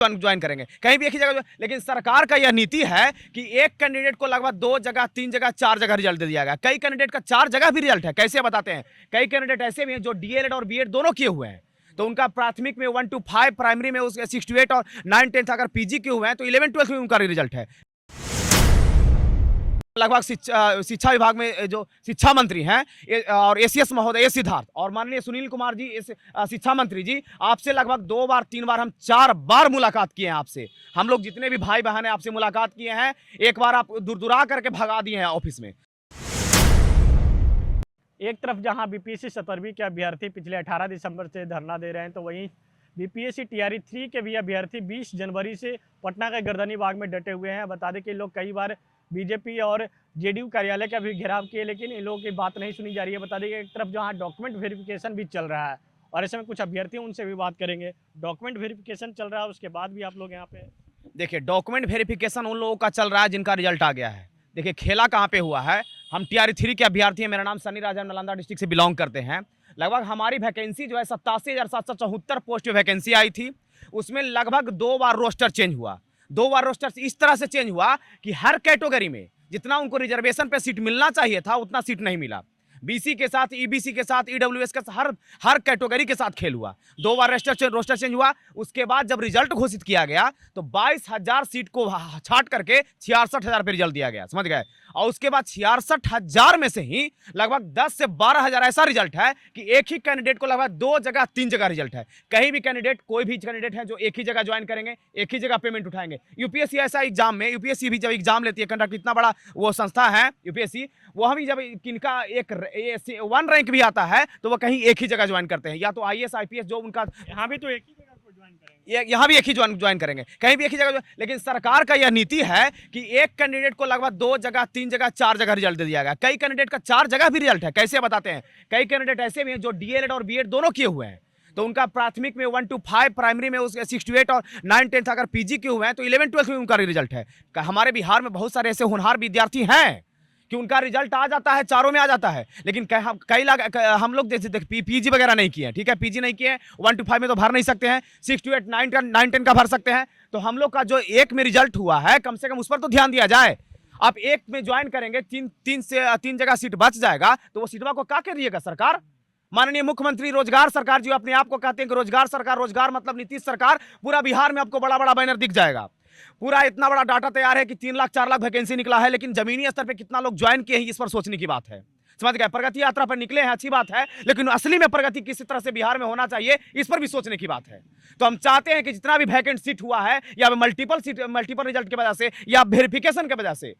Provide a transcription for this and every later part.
Join करेंगे, कहीं भी एक ही जगह। लेकिन सरकार का यह नीति है कि एक कैंडिडेट को लगभग 2 जगह 3 जगह 4 जगह रिजल्ट दे दिया गया। कई कैंडिडेट का 4 जगह भी रिजल्ट है। कैसे बताते हैं? कई कैंडिडेट ऐसे भी हैं जो डीएलएड और बीएड दोनों किए हुए हैं, तो उनका प्राथमिक में 1 to 5, प्राइमरी में 6 to 8 और 9 10 अगर पीजी के हुए हैं तो 11 12 में उनका रिजल्ट है। लगभग शिक्षा विभाग में जो शिक्षा मंत्री हैं और एसीएस महोदय सिद्धार्थ और माननीय सुनील कुमार जी शिक्षा मंत्री जी, आपसे लगभग 2 बार 3 बार हम 4 बार मुलाकात किए हैं आपसे। हम लोग जितने भी भाई बहन हैं आपसे मुलाकात किए हैं। एक बार आप दुरदुरा करके भगा दिए हैं ऑफिस में। एक तरफ जहां बीपीएससी 17वीं के अभ्यर्थी पिछले 18 दिसंबर से धरना दे रहे हैं, तो वहीं बीपीएससी टीआरई 3 के भी अभ्यर्थी 20 जनवरी से पटना के गर्दनी बाग में डटे हुए हैं। बता दें कि लोग कई बार बीजेपी और जेडीयू कार्यालय का भी घेराव किए, लेकिन इन लोगों की बात नहीं सुनी जा रही है। बता दें कि एक तरफ जहां डॉक्यूमेंट वेरिफिकेशन भी चल रहा है और ऐसे में कुछ अभ्यर्थी उनसे भी बात करेंगे। डॉक्यूमेंट वेरिफिकेशन चल रहा है, उसके बाद भी आप लोग यहाँ पे देखिए, डॉक्यूमेंट वेरिफिकेशन उन लोगों का चल रहा है जिनका रिजल्ट आ गया है। देखिए, खेला कहाँ पे हुआ है। हम टीआरई 3 के अभ्यर्थी हैं। मेरा नाम सनी राजा, नालंदा डिस्ट्रिक्ट से बिलोंग करते हैं। लगभग हमारी वैकेंसी जो है 87,774 पोस्ट वैकेंसी आई थी। उसमें लगभग 2 बार रोस्टर चेंज हुआ। 2 बार रोस्टर इस तरह से चेंज हुआ कि हर कैटेगरी में जितना उनको रिजर्वेशन पे सीट मिलना चाहिए था उतना सीट नहीं मिला। बीसी के साथ, ईबीसी के साथ, ईडब्ल्यूएस के साथ, हर कैटेगरी के साथ खेल हुआ। 2 बार रोस्टर चेंज हुआ। उसके बाद जब रिजल्ट घोषित किया गया तो 22,000 सीट को छाट करके 66,000 पे रिजल्ट दिया गया, समझ गए। और उसके बाद 66,000 में से ही लगभग 10 से 12,000 ऐसा रिजल्ट है कि एक ही कैंडिडेट को लगभग 2 जगह 3 जगह रिजल्ट है। कहीं भी कैंडिडेट, कोई भी कैंडिडेट है जो एक ही जगह ज्वाइन करेंगे, एक ही जगह पेमेंट उठाएंगे। यूपीएससी ऐसा एग्जाम में, यूपीएससी भी जब एग्जाम लेती है, कंडक्ट इतना बड़ा वो संस्था है यूपीएससी, वह भी जब किनका एक 1 रैंक भी आता है तो वह कहीं एक ही जगह ज्वाइन करते हैं, या तो आईएएस आईपीएस जो उनका। यहाँ भी तो एक ही जगह को ज्वाइन करेंगे, यहाँ भी एक ही ज्वाइन करेंगे, कहीं भी एक ही जगह। लेकिन सरकार का यह नीति है कि एक कैंडिडेट को लगभग 2 जगह 3 जगह 4 जगह रिजल्ट दे दिया गया। कई कैंडिडेट का 4 जगह भी रिजल्ट है। कैसे बताते हैं? कई कैंडिडेट ऐसे भी हैं जो डीएलएड और बीएड दोनों किए हुए हैं, तो उनका प्राथमिक में 1 to 5, प्राइमरी में 6 to 8 और 9 10 अगर पीजी के हुए हैं तो 11 12 में उनका रिजल्ट है। हमारे बिहार में बहुत सारे ऐसे होनहार विद्यार्थी हैं कि उनका रिजल्ट आ जाता है, चारों में आ जाता है। लेकिन कई हम लोग जैसे पीजी वगैरह नहीं किए हैं, ठीक है, पीजी नहीं किए हैं, 1 to 5 में तो भर नहीं सकते हैं, 6 to 8 9 10 का भर सकते हैं। तो हम लोग का जो एक में रिजल्ट हुआ है, कम से कम उस पर तो ध्यान दिया जाए। आप एक में ज्वाइन करेंगे, 3 जगह सीट बच जाएगा, तो वो सीटवा को क्या करिएगा सरकार? माननीय मुख्यमंत्री रोजगार सरकार जो अपने आप को कहते हैं कि रोजगार सरकार, रोजगार मतलब नीतीश सरकार, पूरा बिहार में आपको बड़ा बड़ा बैनर दिख जाएगा। पूरा इतना बड़ा डाटा तैयार है कि 3 लाख 4 लाख वैकेंसी निकला है, लेकिन जमीनी स्तर पे कितना लोग ज्वाइन किए हैं इस पर सोचने की बात है, समझ गए। प्रगति यात्रा पर निकले हैं, अच्छी बात है, लेकिन असली में प्रगति किस तरह से बिहार में होना चाहिए इस पर भी सोचने की बात है। तो हम चाहते हैं कि जितना भी वैकेंट सीट हुआ है, या मल्टीपल रिजल्ट की वजह से या वेरिफिकेशन की वजह से,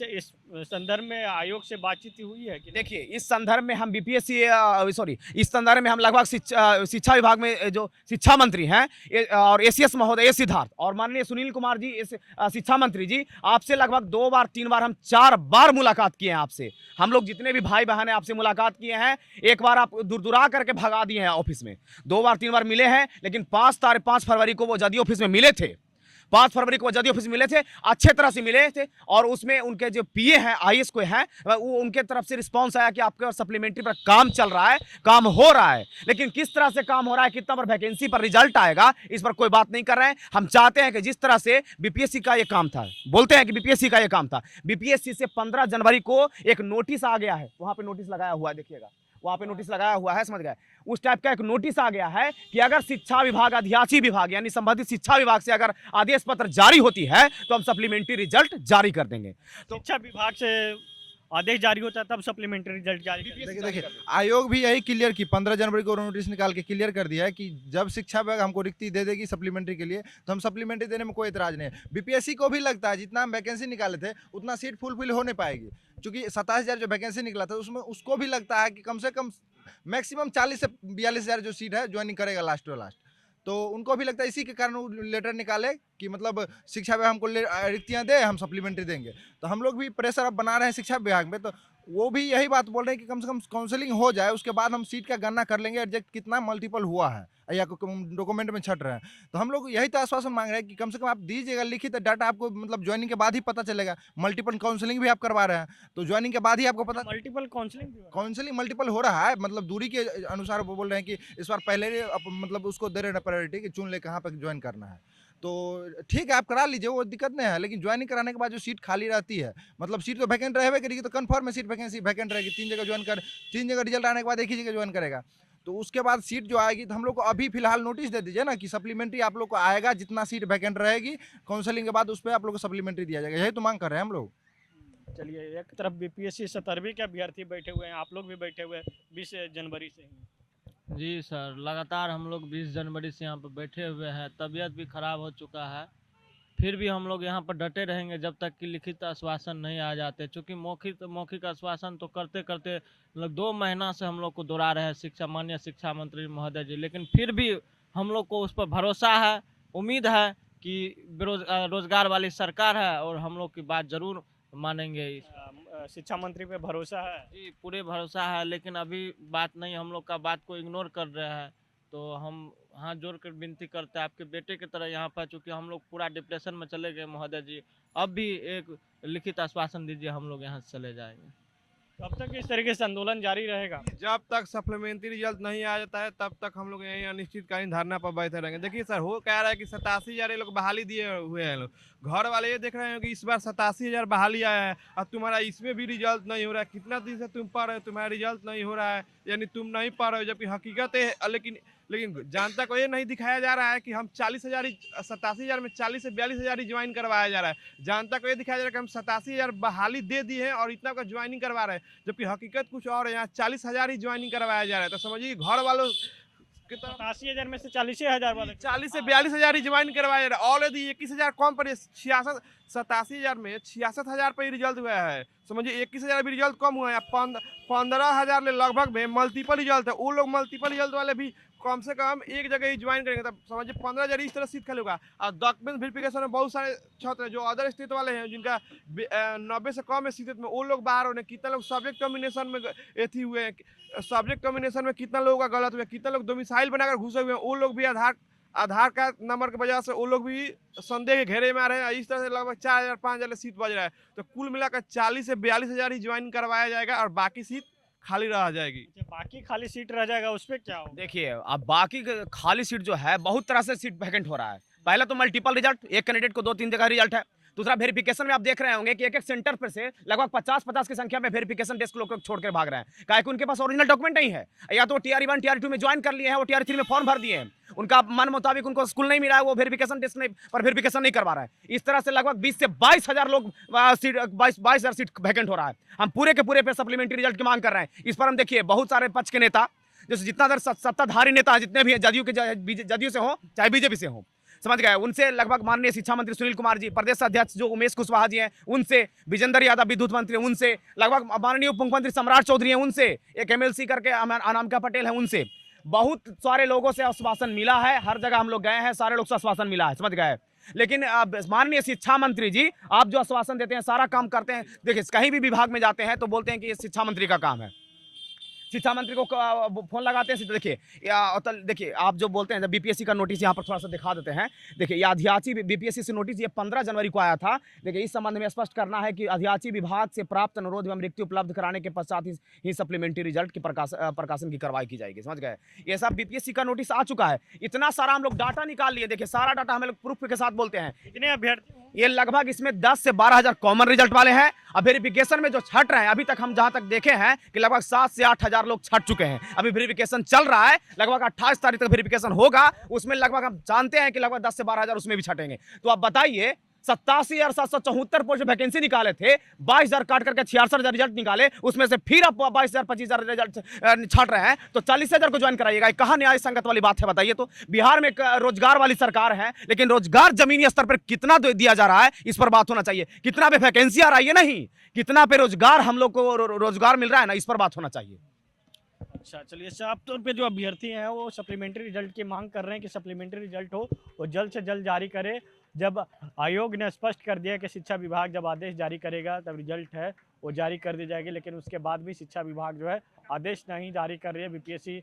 इस संदर्भ में आयोग से बातचीत हुई है कि? देखिए, इस संदर्भ में हम इस संदर्भ में हम लगभग शिक्षा विभाग में जो शिक्षा मंत्री हैं और एसीएस महोदय सिद्धार्थ और माननीय सुनील कुमार जी शिक्षा मंत्री जी, आपसे लगभग 2 बार 3 बार हम 4 बार मुलाकात किए हैं आपसे। हम लोग जितने भी भाई बहन हैं आपसे मुलाकात किए हैं। एक बार आप दुरदुरा करके भगा दिए हैं ऑफिस में। 2 बार 3 बार मिले हैं, लेकिन 5 फरवरी को वो जदयू ऑफिस में मिले थे। 5 फरवरी को जदयू ऑफिस मिले थे, अच्छे तरह से मिले थे। और उसमें उनके जो पीए हैं, आईएएस को हैं, वो उनके तरफ से रिस्पांस आया कि आपके सप्लीमेंट्री पर काम चल रहा है, काम हो रहा है। लेकिन किस तरह से काम हो रहा है, कितना पर वैकेंसी पर रिजल्ट आएगा, इस पर कोई बात नहीं कर रहे हैं। हम चाहते हैं कि जिस तरह से बीपीएससी का ये काम था, बोलते हैं कि बीपीएससी का ये काम था, बीपीएससी से 15 जनवरी को एक नोटिस आ गया है। वहां पे नोटिस लगाया हुआ है, देखिएगा वहां पे नोटिस लगाया हुआ है, समझ गए। उस टाइप का एक नोटिस आ गया है कि अगर शिक्षा विभाग, अध्याची विभाग यानी संबंधित शिक्षा विभाग से अगर आदेश पत्र जारी होती है तो हम सप्लीमेंट्री रिजल्ट जारी कर देंगे। तो शिक्षा विभाग से आदेश जारी होता है तब सप्लीमेंट्री रिजल्ट जारी देखिए आयोग भी यही क्लियर की 15 जनवरी को नोटिस निकाल के क्लियर कर दिया है कि जब शिक्षा विभाग हमको रिक्ति दे देगी सप्लीमेंट्री के लिए तो हम सप्लीमेंट्री देने में कोई एतराज नहीं है। बीपीएससी को भी लगता है जितना हम वैकेंसी निकाले थे उतना सीट फुलफिल हो नहीं पाएगी, क्योंकि 27,000 जो वैकेंसी निकला था उसमें उसको भी लगता है कि कम से कम मैक्सिमम 40 से 42,000 जो सीट है ज्वाइनिंग करेगा लास्ट टू लास्ट। तो उनको भी लगता है, इसी के कारण वो लेटर निकाले कि मतलब शिक्षा विभाग हमको रिक्तियाँ दे, हम सप्लीमेंट्री देंगे। तो हम लोग भी प्रेशर अब बना रहे हैं शिक्षा विभाग में, तो वो भी यही बात बोल रहे हैं कि कम से कम काउंसलिंग हो जाए, उसके बाद हम सीट का गणना कर लेंगे एग्जैक्ट कितना मल्टीपल हुआ है या डॉक्यूमेंट में छट रहे हैं। तो हम लोग यही तो आश्वासन मांग रहे हैं कि कम से कम आप दीजिएगा लिखित डाटा, आपको मतलब ज्वाइनिंग के बाद ही पता चलेगा। मल्टीपल काउंसलिंग भी आप करवा रहे हैं, तो ज्वाइनिंग के बाद ही आपको पता मल्टीपल काउंसलिंग काउंसलिंग मल्टीपल हो रहा है, मतलब दूरी के अनुसार वो बोल रहे हैं कि इस बार पहले मतलब उसको दे रहे हैं प्रायोरिटी कि चुन ले कहाँ पर ज्वाइन करना है। तो ठीक है आप करा लीजिए, वो दिक्कत नहीं है, लेकिन ज्वाइनिंग कराने के बाद जो सीट खाली रहती है, मतलब सीट तो वैकेंट रहेगा करेगी, तो कन्फर्म है सीट वैकेंसी वैकेंट रहेगी। 3 जगह ज्वाइन कर, 3 जगह रिजल्ट आने के बाद एक ही जगह ज्वाइन करेगा। तो उसके बाद सीट जो आएगी, तो हम लोग को अभी फिलहाल नोटिस दे दीजिए ना कि सप्लीमेंट्री आप लोग को आएगा, जितना सीट वैकेंट रहेगी काउंसलिंग के बाद उस पर आप लोग को सप्लीमेंट्री दिया जाएगा। यही तो मांग कर रहे हैं हम लोग। चलिए, एक तरफ बीपीएससी 17वीं के अभ्यर्थी बैठे हुए हैं, आप लोग भी बैठे हुए हैं 20 जनवरी से ही। जी सर, लगातार हम लोग 20 जनवरी से यहाँ पर बैठे हुए हैं। तबीयत भी खराब हो चुका है, फिर भी हम लोग यहाँ पर डटे रहेंगे जब तक कि लिखित आश्वासन नहीं आ जाते। चूँकि मौखिक आश्वासन तो करते करते मतलब 2 महीना से हम लोग को दोहरा रहे हैं माननीय शिक्षा मंत्री महोदय जी, लेकिन फिर भी हम लोग को उस पर भरोसा है, उम्मीद है कि रोजगार वाली सरकार है और हम लोग की बात जरूर मानेंगे। शिक्षा मंत्री पे भरोसा है? जी पूरे भरोसा है, लेकिन अभी बात नहीं, हम लोग का बात को इग्नोर कर रहे हैं। तो हम हाथ जोड़ कर विनती करते हैं आपके बेटे की तरह यहाँ पर, चूँकि हम लोग पूरा डिप्रेशन में चले गए महोदय जी, अब भी एक लिखित आश्वासन दीजिए, हम लोग यहाँ से चले जाएंगे। कब तक इस तरीके से आंदोलन जारी रहेगा? जब तक सप्लीमेंट्री रिजल्ट नहीं आ जाता है तब तक हम लोग यहीं अनिश्चितकालीन धरना पर बैठे रहेंगे। देखिए सर, हो कह रहा है कि 87,000 ये लोग बहाली दिए हुए हैं लोग। घर वाले ये देख रहे हैं कि इस बार 87,000 बहाली आया है और तुम्हारा इसमें भी रिजल्ट नहीं हो रहा है। कितना दिन से तुम पढ़ रहे हो, तुम्हारा रिजल्ट नहीं हो रहा है, यानी तुम नहीं पढ़ रहे हो, जबकि हकीकत है। लेकिन जनता को ये नहीं दिखाया जा रहा है कि हम 87,000 में 40 से 42,000 ही ज्वाइन करवाया जा रहा है। जनता को ये दिखाया जा रहा है कि हम 87,000 बहाली दे दिए हैं और इतना का ज्वाइनिंग करवा रहे हैं, जबकि हकीकत कुछ और है। यहाँ 40,000 ही ज्वाइनिंग करवाया जा रहा है। तो समझिए घर वालों 87,000 में से 40,000 वाले 40 से 42,000 ही ज्वाइन करवाया जा रहा है। ऑलरेडी 21,000 कम पर 87,000 में 66,000 पर ही रिजल्ट हुआ है। समझिए 21,000 भी रिजल्ट कम हुआ है। 15,000 ले लगभग में मल्टीपल रिजल्ट है। वो लोग मल्टीपल रिजल्ट वाले भी कम से कम एक जगह ही ज्वाइन करेंगे, तब समझिए 15,000 इस तरह सीट खाली होगा। और डॉक्यूमेंट वेरिफिकेशन में बहुत सारे छात्र हैं जो अदर स्टेट वाले हैं, जिनका 90 से कम है सीट में, वो लोग बाहर होने। कितना लोग सब्जेक्ट कॉम्बिनेशन में एथी हुए हैं, सब्जेक्ट कॉम्बिनेशन में कितना लोगों का गलत हुआ है, कितना लोग डोमिसाइल बनाकर घुसे हुए हैं, वो लोग भी आधार कार्ड नंबर की वजह से वो लोग भी संदेह के घेरे में आ रहे हैं। इस तरह से लगभग 4,000 5,000 सीट बज रहा है। तो कुल मिलाकर 40 से 42,000 ही ज्वाइन करवाया जाएगा और बाकी सीट खाली रह जाएगी। बाकी खाली सीट रह जाएगा, उस पर क्या हो? देखिए अब बाकी खाली सीट जो है बहुत तरह से सीट वैकेंट हो रहा है। पहला तो मल्टीपल रिजल्ट, एक कैंडिडेट को 2-3 जगह रिजल्ट है। दूसरा वेरिफिकेशन में आप देख रहे होंगे कि एक सेंटर पर से लगभग 50 की संख्या में वेरिफिकेशन डेस्क लोग छोड़ कर भाग रहे हैं, काहे कि उनके पास ओरिजिनल डॉक्यूमेंट नहीं है। या तो TRE 1 TRE 2 में ज्वाइन कर लिए हैं, वो TRE 3 में फॉर्म भर दिए हैं, उनका मन मुताबिक उनको स्कूल नहीं मिला है, वो वेरिफिकेशन डेस्क नहीं पर वेरिफिकेशन नहीं करवा रहा है। इस तरह से लगभग 20 से 22,000 लोग सीट 22,000 सीट वैकेंट हो रहा है। हम पूरे के पूरे पे सप्लीमेंट्री रिजल्ट की मांग कर रहे हैं। इस पर हम देखिए बहुत सारे पक्ष के नेता, जैसे जितना देर सत्ताधारी नेता जितने भी हैं, जदयू से हो चाहे बीजेपी से हो, समझ गए, उनसे लगभग माननीय शिक्षा मंत्री सुनील कुमार जी, प्रदेश अध्यक्ष जो उमेश कुशवाहा जी हैं उनसे, विजेंद्र यादव विद्युत मंत्री उनसे, लगभग माननीय उप मुख्यमंत्री सम्राट चौधरी हैं उनसे, एक MLC करके अनामिका पटेल है उनसे, बहुत सारे लोगों से आश्वासन मिला है। हर जगह हम लोग गए हैं, सारे लोग से आश्वासन मिला है, समझ गए। लेकिन माननीय शिक्षा मंत्री जी आप जो आश्वासन देते हैं, सारा काम करते हैं। देखिए कहीं भी विभाग में जाते हैं तो बोलते हैं कि ये शिक्षा मंत्री का काम है, शिक्षा मंत्री को फोन लगाते हैं। देखिए आप जो बोलते हैं, जब BPSC का नोटिस यहाँ पर थोड़ा सा दिखा देते हैं। देखिए ये अध्याची BPSC से नोटिस ये 15 जनवरी को आया था। देखिए इस संबंध में स्पष्ट करना है कि अध्याची विभाग से प्राप्त अनुरोध एवं रिक्ति उपलब्ध कराने के पश्चात ही सप्लीमेंट्री रिजल्ट की प्रकाशन की कार्रवाई की जाएगी, समझ गए। ये सब BPSC का नोटिस आ चुका है। इतना सारा हम लोग डाटा निकाल लिए, देखिए सारा डाटा हम लोग प्रूफ के साथ बोलते हैं। इतने अभ्यर्थी ये लगभग इसमें 10 से 12,000 कॉमन रिजल्ट वाले हैं। अब वेरिफिकेशन में जो छट रहे हैं, अभी तक हम जहां तक देखे हैं कि लगभग 7 से 8,000 लोग छट चुके हैं। अभी वेरिफिकेशन चल रहा है, लगभग 28 तारीख तक वेरिफिकेशन होगा। उसमें लगभग हम जानते हैं कि लगभग 10 से 12,000 उसमें भी छटेंगे। तो आप बताइए 87,774 पोस्ट वैकेंसी निकाले थे, 22,000 काट करके 66,000 रिजल्ट निकाले, उसमें से फिर आप 22,000 25,000 रिजल्ट छाट रहे हैं, तो 40,000 को ज्वाइन कराइएगा। कहाँ न्याय संगत वाली बात है बताइए। तो बिहार में रोजगार वाली सरकार है, लेकिन रोजगार जमीनी स्तर पर कितना दिया जा रहा है इस पर बात होना चाहिए। कितना पे वैकेंसी आ रही है नहीं, कितना पे रोजगार हम लोग को रोजगार मिल रहा है ना, इस पर बात होना चाहिए। अच्छा चलिए, साफ तौर पे जो अभ्यर्थी हैं वो सप्लीमेंट्री रिजल्ट की मांग कर रहे हैं कि सप्लीमेंट्री रिजल्ट हो, वो जल्द से जल्द जारी करे। जब आयोग ने स्पष्ट कर दिया कि शिक्षा विभाग जब आदेश जारी करेगा तब रिजल्ट है वो जारी कर दी जाएगी, लेकिन उसके बाद भी शिक्षा विभाग जो है आदेश नहीं जारी कर रही है बीपीएससी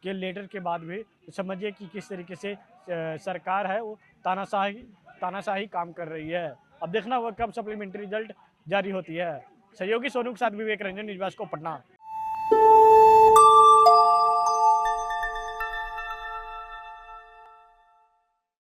के लेटर के बाद भी। तो समझिए कि किस तरीके से सरकार है वो तानाशाही काम कर रही है। अब देखना होगा कब सप्लीमेंट्री रिजल्ट जारी होती है। सहयोगी सोनू के साथ विवेक रंजन, न्यूज़ को पटना।